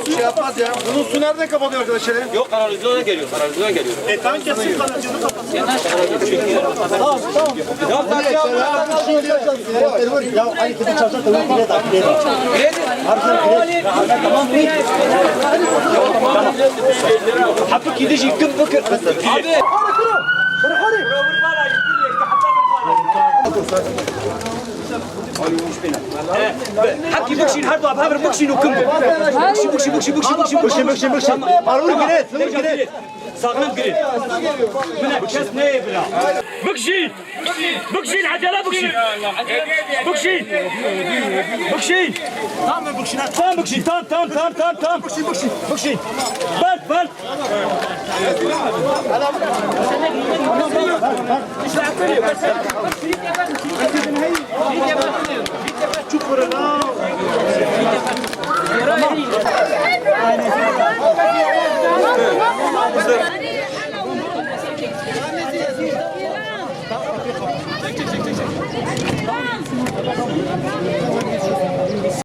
Bir şey yapmaz ya. Bunun su nereden kapatıyor arkadaşlar? Yok kanalizasyona geliyor. Kanalizasyona geliyor. Tam kesin kanalizasyonu kapatsın. Ya aynı kedi çalışacak da yok bile takip ediyor. Hakkı gidecek yıkın bakın. Abi. حكي بكشي الهرد وابهر بكشي نوكم بكشي Arvur gire. صاغلم قريب من كاس نيبلا بكشي العجله بكشي تام بكشي تام بكشي بل Tamam.